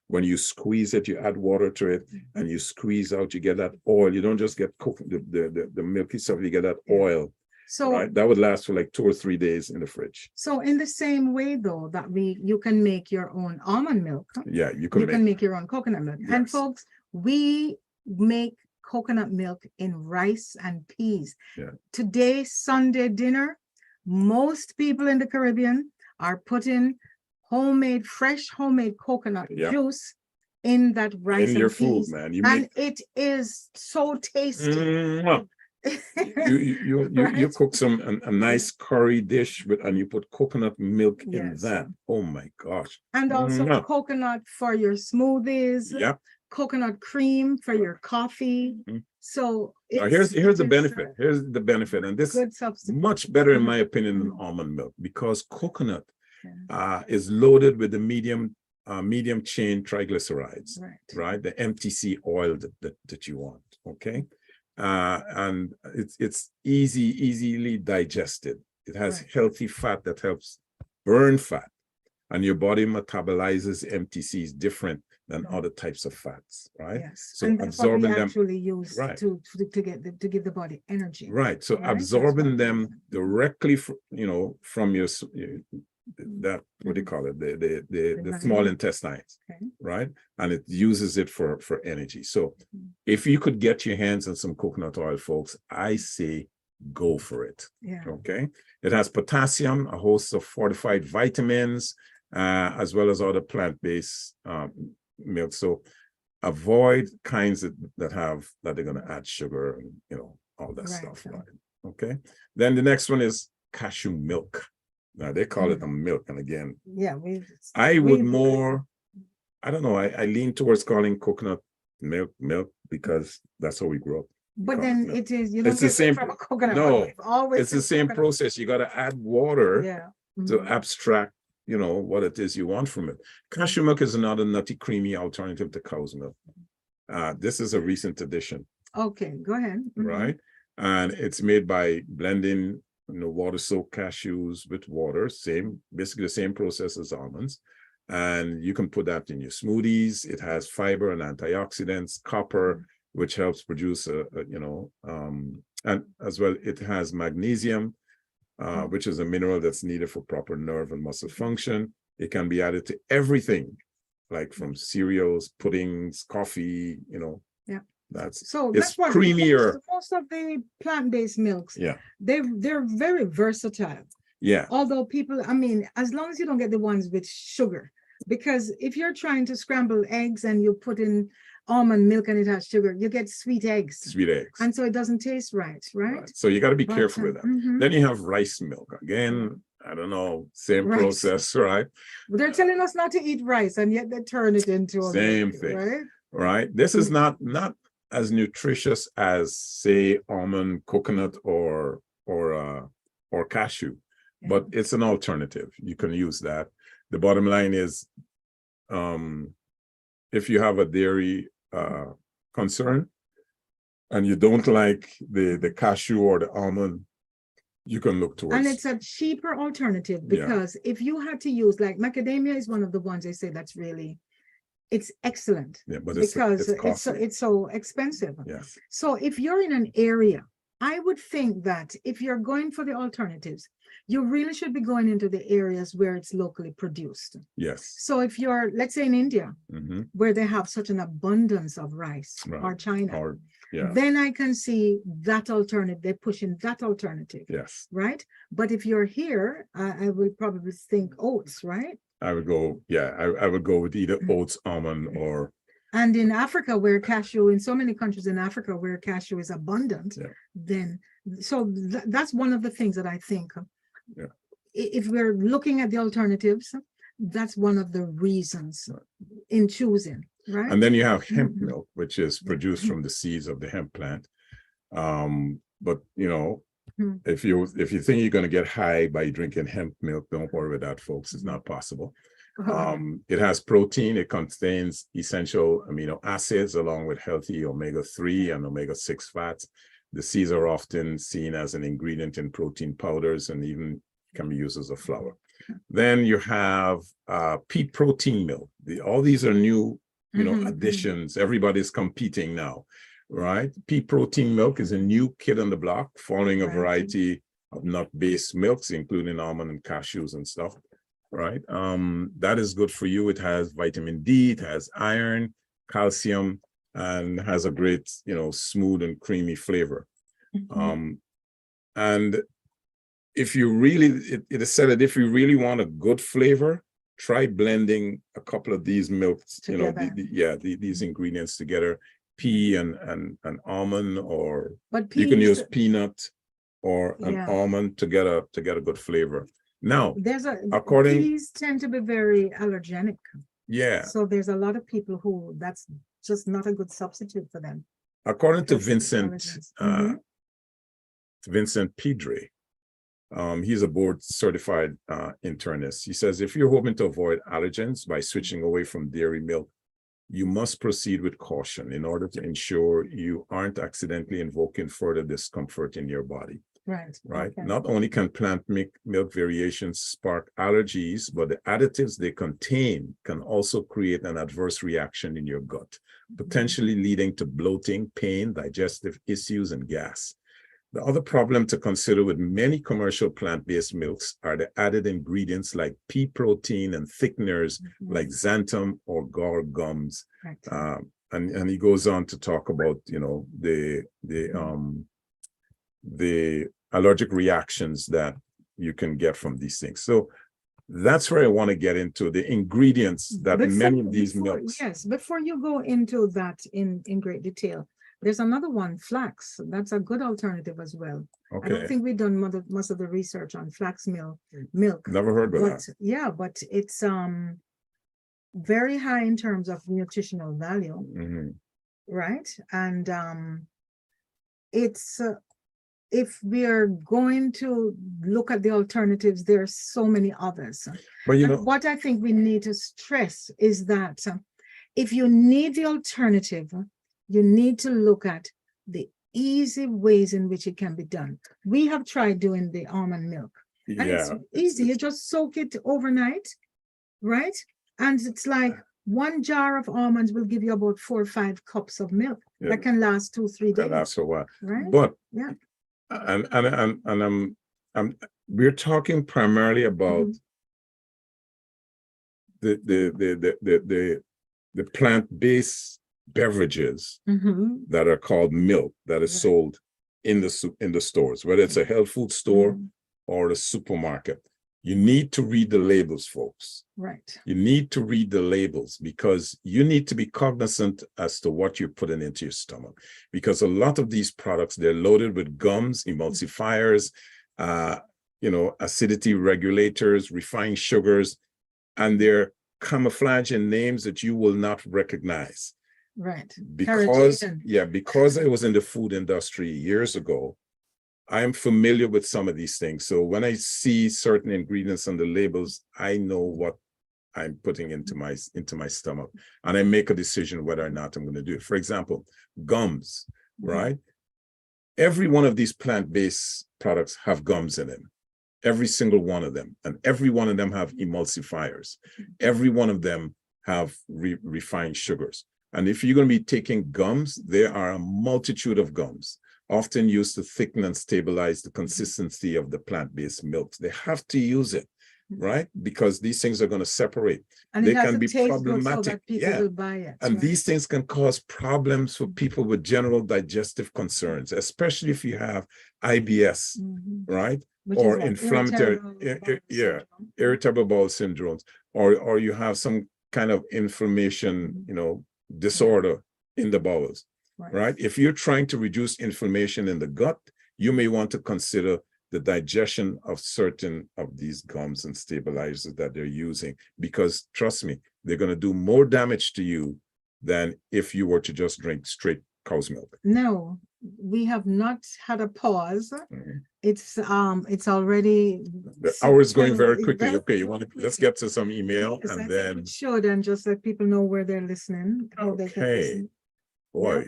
When you squeeze it, you add water to it, and you squeeze out, you get that oil. You don't just get the milky stuff, you get that oil, So, right? That would last for like 2 or 3 days in the fridge. so in the same way though, that you can make your own almond milk. Yeah, you You can can make your own coconut milk. And Yes. folks, we make coconut milk in rice and peas. Yeah. Today, Sunday dinner, most people in the Caribbean are putting fresh homemade coconut Yeah. juice in that rice in and your food, peas. man. You And make it is so tasty. Mwah. you Right? cook a nice curry dish and you put coconut milk in Yes. that. Oh my gosh. And also Mwah. coconut for your smoothies. Yeah. Coconut cream for your coffee. Mhm. So Now, it's, here's the it is benefit. Here's the benefit, and this good substitute. much better in my Mhm. opinion than almond milk, because coconut Yeah. is loaded with the medium medium chain triglycerides, Right. right? The MTC oil that you want, okay? And it's easily digested. It has Right. healthy fat that helps burn fat, and your body metabolizes MTCs different than other types of fats, right? Yes. So And that's what we absorbing them, actually use right. to give the body energy. right? So Right? That's absorbing what them we do. directly, from your that what do you call it, the small body. intestines, Okay. right? And it uses it for energy. So if you could get your hands on some coconut oil, folks, I say go for it. Yeah. Okay. It has potassium, a host of fortified vitamins, as well as other plant-based milk. So avoid kinds that are going to add sugar and all that Right. stuff, right? Okay. Then the next one is cashew milk. Now they call it a milk, and again, Yeah, I would more, I don't know, I lean towards calling coconut milk because that's how we grew up. but then milk. it is, you don't It's the get it same. from a coconut. No, but we've always it's the said same coconut. process. You got to add water Yeah. to Mhm. abstract, what it is you want from it. Cashew milk is another nutty, creamy alternative to cow's milk. This is a recent addition, Okay, go ahead. Mhm. right? And it's made by blending, water-soaked cashews with water, basically the same process as almonds. And you can put that in your smoothies. It has fiber and antioxidants, copper, which helps produce and as well, it has magnesium, which is a mineral that's needed for proper nerve and muscle function. It can be added to everything, like from cereals, puddings, coffee, Yeah. So that's it's what creamier. most of the plant-based milks, Yeah. they're very versatile. Yeah. Although people, as long as you don't get the ones with sugar, because if you're trying to scramble eggs and you put in almond milk and it has sugar, you get sweet eggs. Sweet eggs. And so it doesn't taste right? So you got to be But, careful with that. mhm. Then you have rice milk. Again, I don't know, same Rice. process, right? They're telling us not to eat rice, and yet they turn it into a Same milk, thing. right? Right. This is not as nutritious as, say, almond, coconut, or cashew, but it's an alternative. You can use that. The bottom line is, if you have a dairy concern and you don't like the cashew or the almond, you can look towards. And it's a cheaper alternative, because if you had to use, like, macadamia is one of the ones they say that's really, it's excellent. Yeah, but because costly. it's so expensive. Yes. So if you're in an area, I would think that if you're going for the alternatives, you really should be going into the areas where it's locally produced. Yes. So if you're, let's say in India, Mm-hmm. where they have such an abundance of rice, Right. or China, Yeah. then I can see that alternative, they're pushing that alternative. Yes. Right? But if you're here, I would probably think oats, right? I would go, I would go with either oats, almond, or. And in Africa, where cashew, in so many countries in Africa where cashew is abundant, then that's one of the things that I think, if we're looking at the alternatives, that's one of the reasons in choosing, right? And then you have hemp milk, which is produced from the seeds of the hemp plant. But if you think you're going to get high by drinking hemp milk, don't worry about that, folks. It's not possible. It has protein. It contains essential amino acids along with healthy omega-3 and omega-6 fats. The seeds are often seen as an ingredient in protein powders and even can be used as a flour. Then you have pea protein milk. All these are new, additions. Everybody's competing now, right? Pea protein milk is a new kid on the block, following a variety of nut-based milks, including almond and cashews and stuff. Right. That is good for you. It has vitamin D, it has iron, calcium, and has a great, smooth and creamy flavor. And if you really, it is said that if you really want a good flavor, try blending a couple of these milks, these ingredients together, pea and almond, or you can use peanut or an almond to get a good flavor. Now, peas tend to be very allergenic. Yeah. So there's a lot of people who that's just not a good substitute for them. According to Vincent Pedre, He's a board certified internist. He says, if you're hoping to avoid allergens by switching away from dairy milk, you must proceed with caution in order to ensure you aren't accidentally invoking further discomfort in your body. Right. Right. Okay. Not only can plant milk variations spark allergies, but the additives they contain can also create an adverse reaction in your gut, potentially leading to bloating, pain, digestive issues, and gas. The other problem to consider with many commercial plant-based milks are the added ingredients like pea protein and thickeners like xanthan or guar gums. Right. And he goes on to talk about, the allergic reactions that you can get from these things. So that's where I want to get into the ingredients that many of these milks. Yes, before you go into that in great detail, there's another one, flax. That's a good alternative as well. Okay. I don't think we've done most of the research on flax milk. Never heard of that. Yeah, but it's very high in terms of nutritional value, right? And it's if we are going to look at the alternatives, there are so many others. But what I think we need to stress is that if you need the alternative, you need to look at the easy ways in which it can be done. We have tried doing the almond milk. And it's easy. You just soak it overnight, right? And it's like 1 jar of almonds will give you about 4 or 5 cups of milk that can last 2-3 days. That lasts for a while. Right? But yeah. And we're talking primarily about the plant-based beverages that are called milk that is sold in the stores, whether it's a health food store or a supermarket. You need to read the labels, folks. Right. You need to read the labels because you need to be cognizant as to what you're putting into your stomach. Because a lot of these products, they're loaded with gums, emulsifiers, acidity regulators, refined sugars, and they're camouflaging names that you will not recognize. Right. Because I was in the food industry years ago, I am familiar with some of these things. So when I see certain ingredients on the labels, I know what I'm putting into my stomach, and I make a decision whether or not I'm going to do it. For example, gums, right? Every one of these plant-based products have gums in them. Every single one of them. And every one of them have emulsifiers. Every one of them have refined sugars. And if you're going to be taking gums, there are a multitude of gums, often used to thicken and stabilize the consistency of the plant-based milks. They have to use it, right? Because these things are going to separate. And they can be problematic. So that people will buy it. And these things can cause problems for people with general digestive concerns, especially if you have IBS, right? Or inflammatory, irritable bowel syndromes, or you have some kind of inflammation, disorder in the bowels. Right. If you're trying to reduce inflammation in the gut, you may want to consider the digestion of certain of these gums and stabilizers that they're using, because trust me, they're going to do more damage to you than if you were to just drink straight cow's milk. No, we have not had a pause. It's already the hour is going very quickly. Okay, let's get to some email and then should and just let people know where they're listening. How they can listen. Boy.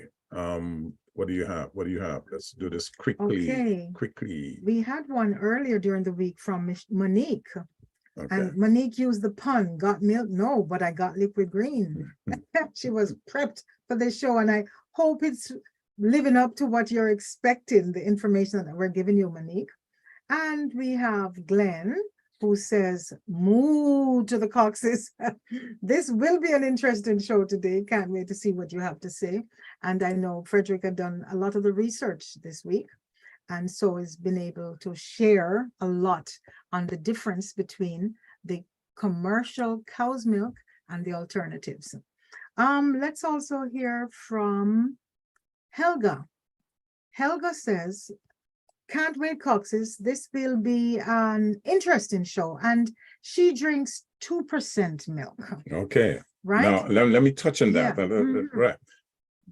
What do you have? Let's do this quickly. We had one earlier during the week from Monique. And Monique used the pun, got milk? No, but I got liquid green. She was prepped for the show, and I hope it's living up to what you're expecting, the information that we're giving you, Monique. And we have Glenn, who says, moo to the Coxes. This will be an interesting show today. Can't wait to see what you have to say. And I know Frederick had done a lot of the research this week, and so has been able to share a lot on the difference between the commercial cow's milk and the alternatives. Let's also hear from Helga. Helga says, can't wait, Coxes. This will be an interesting show. And she drinks 2% milk. Okay. Right. Now, let me touch on that. Right.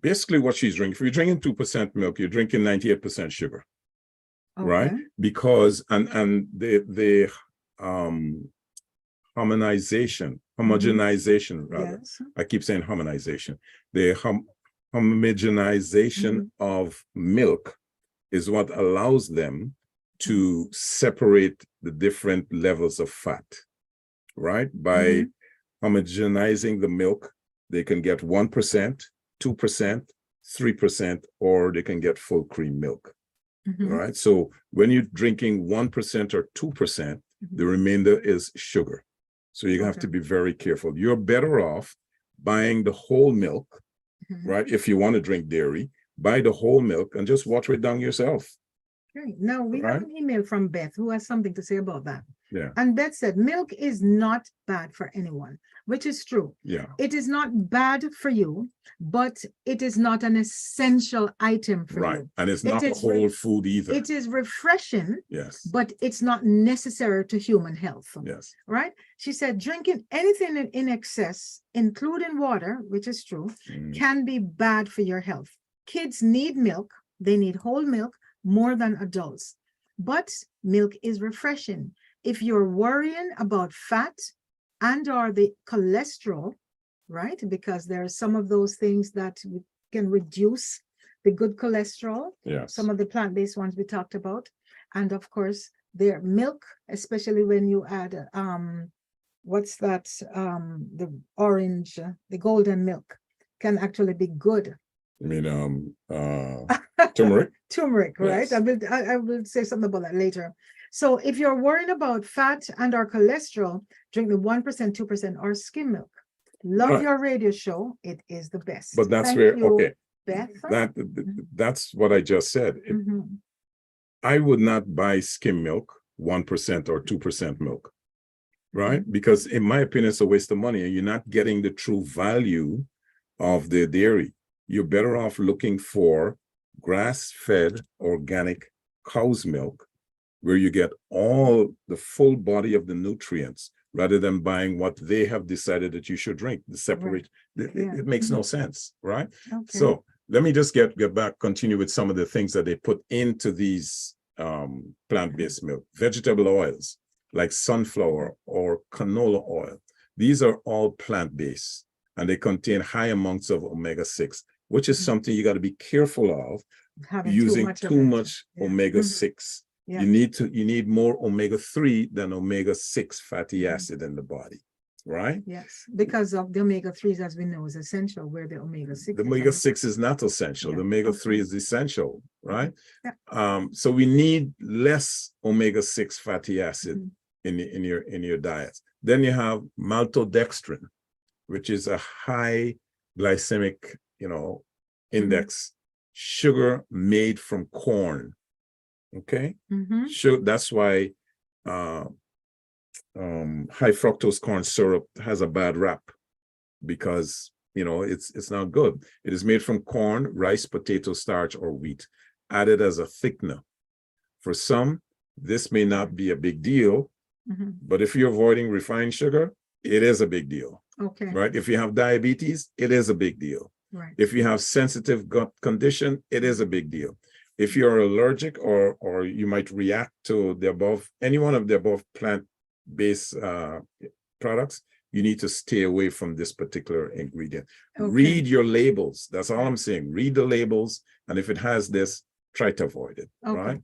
Basically, what she's drinking, if you're drinking 2% milk, you're drinking 98% sugar. right? Okay. Because and the um homogenization rather. Yes. I keep saying harmonization. The homogenization of milk is what allows them to separate the different levels of fat, right? By homogenizing the milk, they can get 1%, 2%, 3%, or they can get full cream milk, right? So when you're drinking 1% or 2%, the remainder is sugar. So you have to be very careful. You're better off buying the whole milk, right? If you want to drink dairy, buy the whole milk and just water it down yourself. Okay. Now we have an email from Beth who has something to say about that. Yeah. And Beth said, milk is not bad for anyone, which is true. Yeah. It is not bad for you, but it is not an essential item for Right. you. And it's not a whole food either. It is refreshing, yes, but it's not necessary to human health. Yes. Right? She said, drinking anything in excess, including water, which is true, can be bad for your health. Kids need milk. They need whole milk more than adults. But milk is refreshing. If you're worrying about fat and or the cholesterol, right? Because there are some of those things that can reduce the good cholesterol. Yes. Some of the plant-based ones we talked about. And of course, their milk, especially when you add, what's that? The orange, the golden milk can actually be good. I mean, turmeric. Turmeric, right? Yes. I will say something about that later. So if you're worried about fat and or cholesterol, drink the 1%, 2% or skim milk. Love Right. your radio show. It is the best. But that's Thank where, you, okay, Beth. that's what I just said. I would not buy skim milk, 1% or 2% milk, right? Because in my opinion, it's a waste of money and you're not getting the true value of the dairy. You're better off looking for grass-fed organic cow's milk where you get all the full body of the nutrients rather than buying what they have decided that you should drink. The separate, it makes no sense, right? Okay. So let me just get back, continue with some of the things that they put into these plant-based milk. Vegetable oils like sunflower or canola oil. These are all plant-based and they contain high amounts of omega-6, which is something you got to be careful of. Having using too much omega-6. Yeah. You need more omega-3 than omega-6 fatty acid in the body, right? Yes, because of the omega-3s, as we know, is essential, where the omega-6 The omega-6 is not essential. The omega-3 is essential, right? Yeah. So we need less omega-6 fatty acid in your diet. Then you have maltodextrin, which is a high glycemic, index sugar made from corn. Okay. Sure. That's why high fructose corn syrup has a bad rap because it's not good. It is made from corn, rice, potato starch, or wheat, added as a thickener. For some, this may not be a big deal, but if you're avoiding refined sugar, it is a big deal. Okay. Right? If you have diabetes, it is a big deal. Right. If you have sensitive gut condition, it is a big deal. If you're allergic or you might react to any one of the above plant-based products, you need to stay away from this particular ingredient. Okay. Read your labels. That's all I'm saying. Read the labels. And if it has this, try to avoid it. Okay. Right?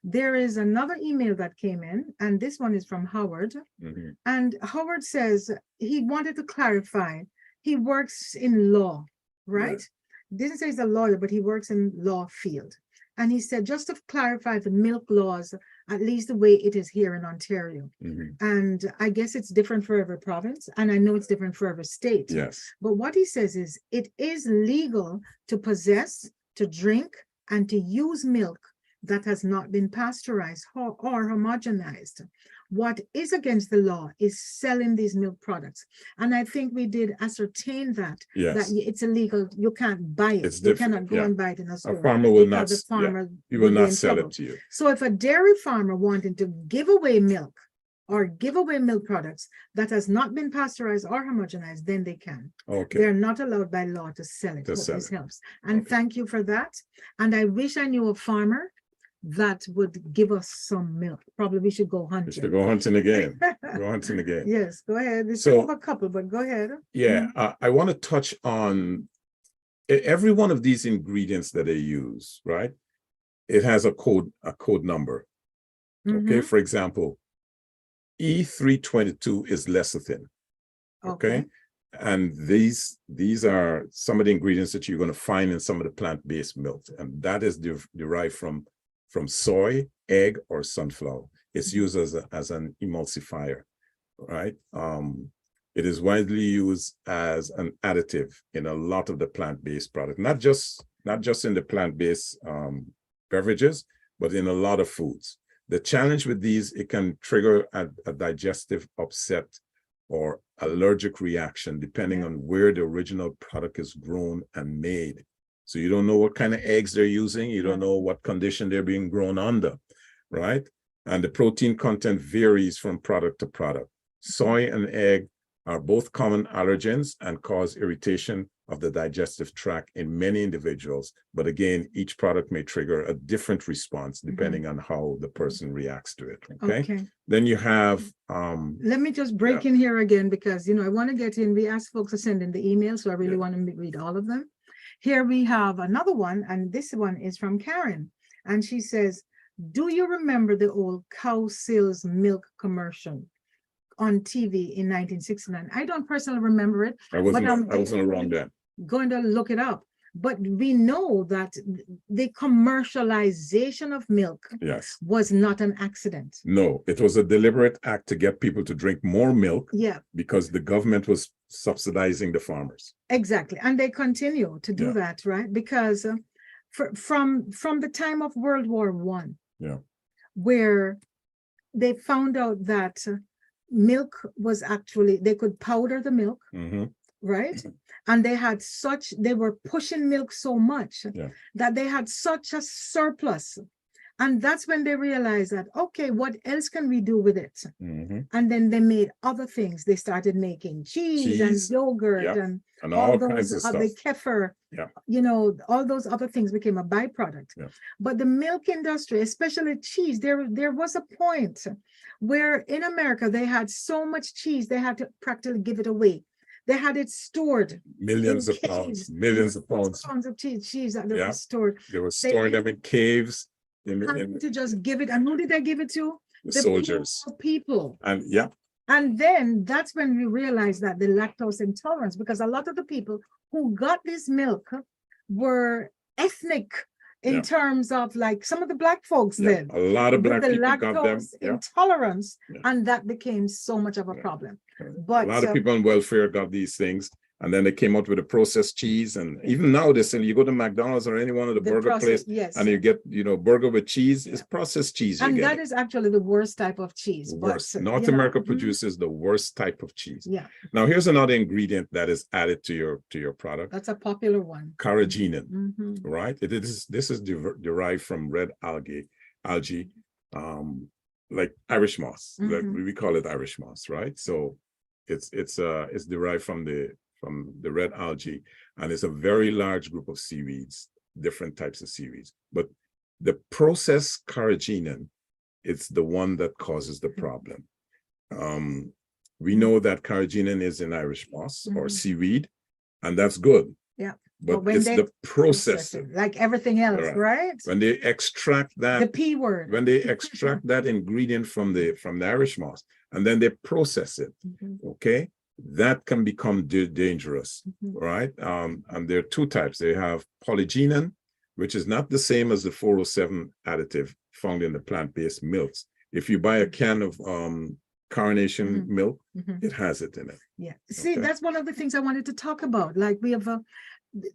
There is another email that came in, and this one is from Howard. And Howard says he wanted to clarify. He works in law, right? Didn't say he's a lawyer, but he works in law field. And he said, just to clarify the milk laws, at least the way it is here in Ontario. And I guess it's different for every province. And I know it's different for every state. Yes. But what he says is it is legal to possess, to drink, and to use milk that has not been pasteurized or homogenized. What is against the law is selling these milk products. And I think we did ascertain that it's illegal. You can't buy it. It's you cannot go and buy it in a store. A farmer will not, he will not sell trouble. it to you. So if a dairy farmer wanted to give away milk or give away milk products that has not been pasteurized or homogenized, then they can. Okay. They're not allowed by law to sell it. This helps. And thank you for that. And I wish I knew a farmer that would give us some milk. Probably we should go We hunting. should go hunting again. Go hunting again. Yes, go ahead. There's So- a couple, but go ahead. Yeah, I want to touch on every one of these ingredients that they use, right? It has a code number. Okay, Mhm. for example, E322 is lecithin. Okay. And these are some of the ingredients that you're going to find in some of the plant-based milks, and that is derived from soy, egg, or sunflower. It's used as an emulsifier, right? It is widely used as an additive in a lot of the plant-based products, not just in the plant-based beverages, but in a lot of foods. The challenge with these, it can trigger a digestive upset or allergic reaction, depending on where the original product is grown and made. So you don't know what kind of eggs they're using. You don't know what condition they're being grown under, right? And the protein content varies from product to product. Soy and egg are both common allergens and cause irritation of the digestive tract in many individuals. But again, each product may trigger a different response depending on how the person reacts to it. Okay. Then you have Let me just break in here again, because I want to get in. We asked folks to send in the email, so I really want to read all of them. Here we have another one, and this one is from Karen, and she says, do you remember the old Cow Sills milk commercial on TV in 1969? I don't personally remember it. I wasn't around then. Going to look it up, but we know that the commercialization of milk was not an accident. No, it was a deliberate act to get people to drink more milk. Yeah, because the government was subsidizing the farmers. Exactly, and they continue to do that, right? Because from the time of World War I, where they found out that milk was actually, they could powder the milk, right? And they were pushing milk so much that they had such a surplus. And that's when they realized that, okay, what else can we do with it? And then they made other things. They started making cheese and yogurt and all kinds of stuff. The kefir, all those other things became a byproduct. But the milk industry, especially cheese, there was a point where in America, they had so much cheese, they had to practically give it away. They had it stored. Millions of pounds of cheese that they were stored. They were storing them in caves. To just give it. And who did they give it to? The soldiers. People. And And then that's when we realized that the lactose intolerance, because a lot of the people who got this milk were ethnic in terms of, like, some of the black folks then. A lot of black people got them. Lactose intolerance, and that became so much of a problem. But a lot of people on welfare got these things, and then they came out with a processed cheese. And even now, they say you go to McDonald's or any one of the burger place, and you get burger with cheese. It's processed cheese. And that is actually the worst type of cheese. Worst. North America produces the worst type of cheese. Yeah. Now here's another ingredient that is added to your product. That's a popular one. Carrageenan, right? This is derived from red algae, like Irish moss. Like we call it Irish moss, right? So it's derived from the red algae, and it's a very large group of seaweeds, different types of seaweeds. But the processed carrageenan, it's the one that causes the problem. We know that carrageenan is in Irish moss or seaweed, and that's good. Yeah. But it's the processing, like everything else, right? When they extract that, the P word. When they extract that ingredient from the Irish moss, and then they process it, okay, that can become dangerous, right? And there are two types. They have polygenine, which is not the same as the 407 additive found in the plant-based milks. If you buy a can of carnation milk, it has it in it. Yeah. See, that's one of the things I wanted to talk about. Like we have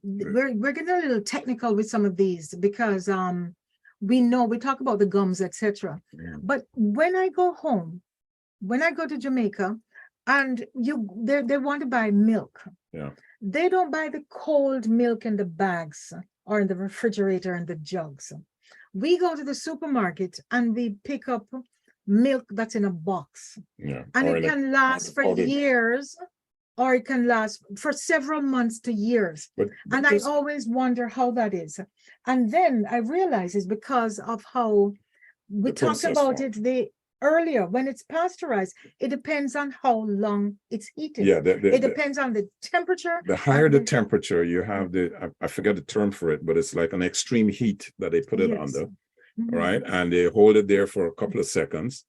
we're getting a little technical with some of these because we talk about the gums, etc. But when I go home, when I go to Jamaica, and they want to buy milk, they don't buy the cold milk in the bags or in the refrigerator and the jugs. We go to the supermarket and we pick up milk that's in a box, and it can last for years or it can last for several months to years. But And I this- always wonder how that is. And then I realize it's because of how we The talked process about form. it earlier. When it's pasteurized, it depends on how long it's heated. yeah, It depends on the temperature. the higher and the temperature, you have I forget the term for it, but it's like an extreme heat that they put it Yes. under, Mhm. right? And they hold it there for a couple of seconds.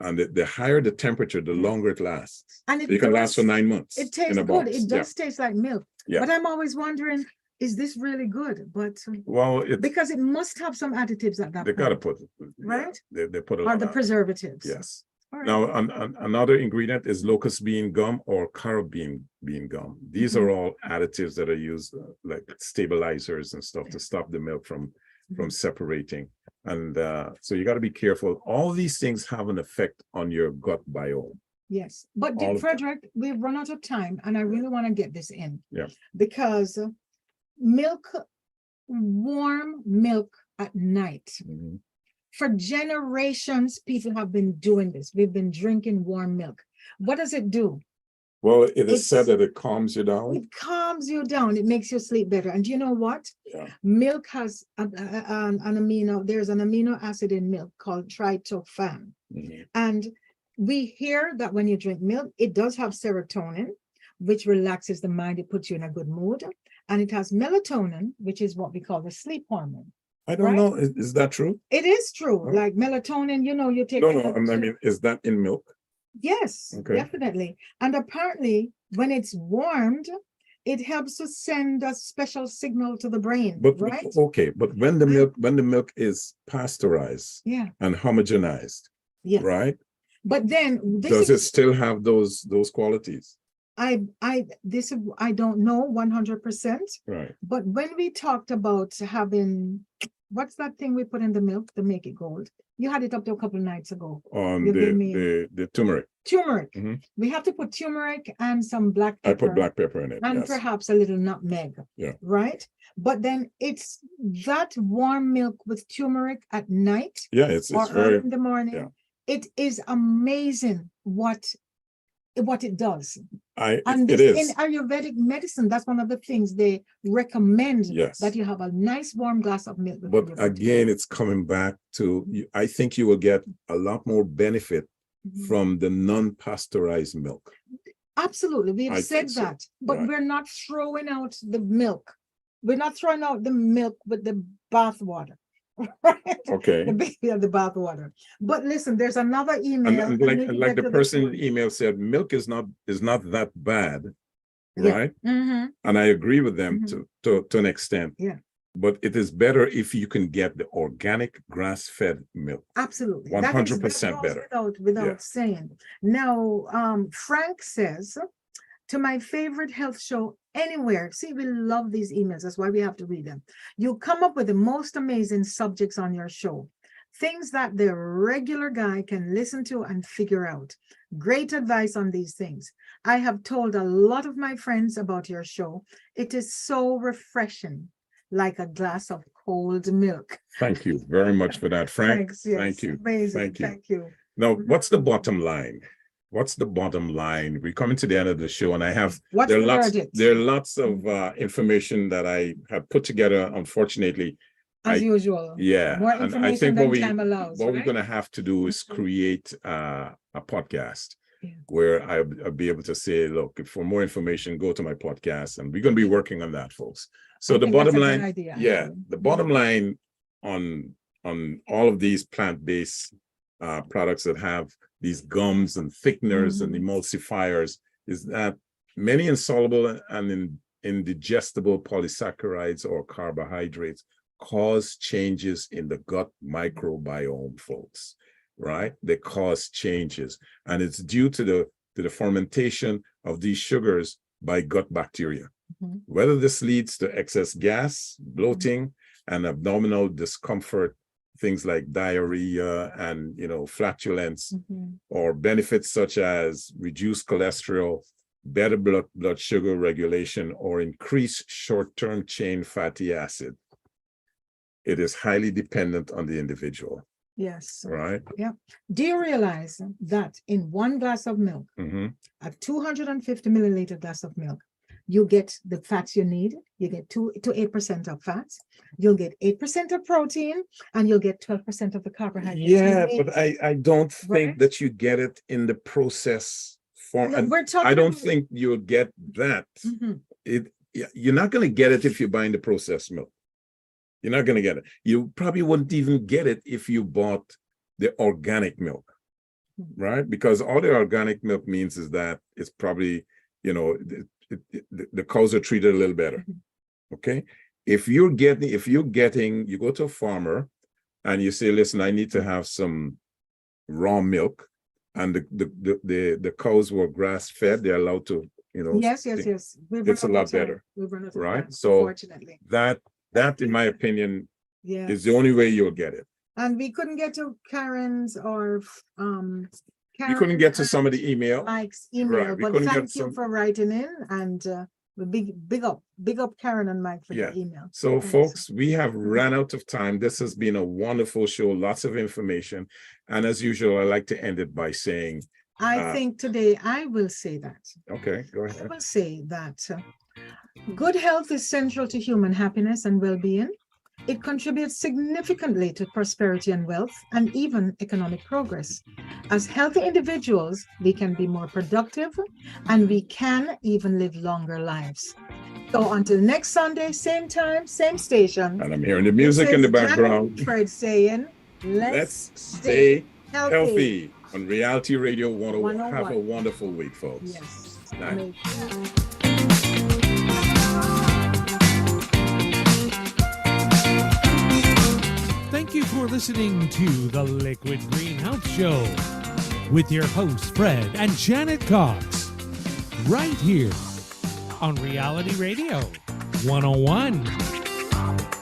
And the higher the temperature, the longer it lasts. And it It can last for does- 9 months. It tastes in a good. box. It does taste like milk. Yeah. But I'm always wondering, is this really good? But Well, it because it must have some additives at that they gotta point, put right? They put a or lot the of preservatives. yes. All right. Now, another ingredient is locust bean gum or carob bean gum. These Mm-hmm. are all additives that are used like stabilizers and stuff to stop the milk from Mm-hmm. separating. And so you got to be careful. All these things have an effect on your gut biome. Yes, but all of them. Frederick, we've run out of time, and I really want to get this in. Yeah. Because warm milk at night. Mhm. For generations, people have been doing this. We've been drinking warm milk. What does it do? Well, it is said It's- that it calms you down. It calms you down. It makes you sleep better. And you know what? Yeah. Milk has there's an amino acid in milk called tryptophan. Mhm. And we hear that when you drink milk, it does have serotonin, which relaxes the mind. It puts you in a good mood. And it has melatonin, which is what we call the sleep hormone. I don't Right? know. Is that true? It is true. Oh. Like melatonin, you take. No. I mean, is that in milk? Yes, Okay. definitely. And apparently, when it's warmed, it helps to send a special signal to the brain, But right? okay, but when the milk is pasteurized Yeah, and homogenized, yeah. right? But then this Does it is still have those qualities? I don't know 100%. Right. But when we talked about having what's that thing we put in the milk to make it gold? You had it up to a couple of nights ago. On You gave me- the turmeric. Turmeric. Mhm. We have to put turmeric and some black I pepper. put black pepper in it. And Yes. perhaps a little nutmeg. Yeah. Right? But then it's that warm milk with turmeric at night Yeah, it's or early very in the morning. yeah. It is amazing what it does. And it this, in is. Ayurvedic medicine, that's one of the things they recommend, Yes. that you have a nice warm glass of milk. before you But go to again, bed. it's coming back to I think you will get a lot more benefit Mhm. from the non-pasteurized milk. Absolutely, we've I said think so. that, but Right. we're not throwing out the milk. We're not throwing out the milk with the bath water. Right? Okay. The baby of the bath water. But listen, there's another And, email. and I like need to and like get the to person in point. the email said, milk is not that bad, Yeah. right? Mhm. And I agree with them Mhm. to an extent. Yeah. But it is better if you can get the organic grass-fed milk. Absolutely. 100% that goes better. Without Yeah. saying. Now, Frank says, to my favorite health show anywhere. See, we love these emails. That's why we have to read them. You come up with the most amazing subjects on your show. Things that the regular guy can listen to and figure out. Great advice on these things. I have told a lot of my friends about your show. It is so refreshing, like a glass of cold milk. Thank you very much for that, Frank. Thanks, yes. Thank you. Amazing. Thank you. Thank you. Now, what's the bottom line? What's the bottom line? We're coming to the end of the show, and I have What's there are the lots verdict? there are lots of information that I have put together. Unfortunately, As I- usual. yeah, More and I information think than time allows. what we're right? going to have to do is Mhm. create a podcast Yeah. where I'll be able to say, look, for more information, go to my podcast, and we're going to be working on that, folks. So I the think that's bottom a good line, idea, yeah, actually. the bottom line on all of these plant-based products that have these gums and thickeners and Mhm. emulsifiers is that many insoluble and indigestible polysaccharides or carbohydrates cause changes in the gut microbiome, folks, right? They cause changes, and it's due to the fermentation of these sugars by gut bacteria. Mhm. Whether this leads to excess gas, bloating, and abdominal discomfort, things like diarrhea and flatulence, Mhm. or benefits such as reduced cholesterol, better blood sugar regulation, or increased short-term chain fatty acid. It is highly dependent on the individual. Yes. right? Do you realize that in one glass of milk, a 250 milliliter glass of milk, you get the fats you need? You get 2 to 8% of fats. You'll get 8% of protein, and you'll get 12% of the carbohydrates. Yeah, but I don't think Right? that you get it in the process form. No, And we're talking I don't about- think you'll get that. Mhm. You're not going to get it if you're buying the processed milk. You're not going to get it. You probably wouldn't even get it if you bought the organic milk, right? Because all the organic milk means is that it's probably, you know, the cows are treated a little better. Okay. If you go to a farmer and you say, listen, I need to have some raw milk, and the cows were grass fed, they're allowed to, you know. Yes. We've It's a run out lot of time. better, We've run out of right? time, So unfortunately. that, in my opinion, Yeah. is the only way you'll get it. And we couldn't get to Karen's or You couldn't get to some of the email. Mike's email, Right, we but couldn't get thank you some- for writing in, and big up Karen and Mike for Yeah. the email. So, Thanks. folks, we have run out of time. This has been a wonderful show, lots of information. And as usual, I like to end it by saying, I think today I will say that. okay, go I ahead. will say that good health is central to human happiness and well-being. It contributes significantly to prosperity and wealth, and even economic progress. As healthy individuals, we can be more productive, and we can even live longer lives. So until next Sunday, same time, same station. And I'm hearing the music in the This is Janet background. Fred saying, Let's stay healthy. healthy on Reality Radio 101. 101. Have a wonderful week, folks. Yes. Night. Amazing. Thank you for listening to the Liquid Green Health Show with your hosts, Fred and Janet Cox, right here on Reality Radio 101.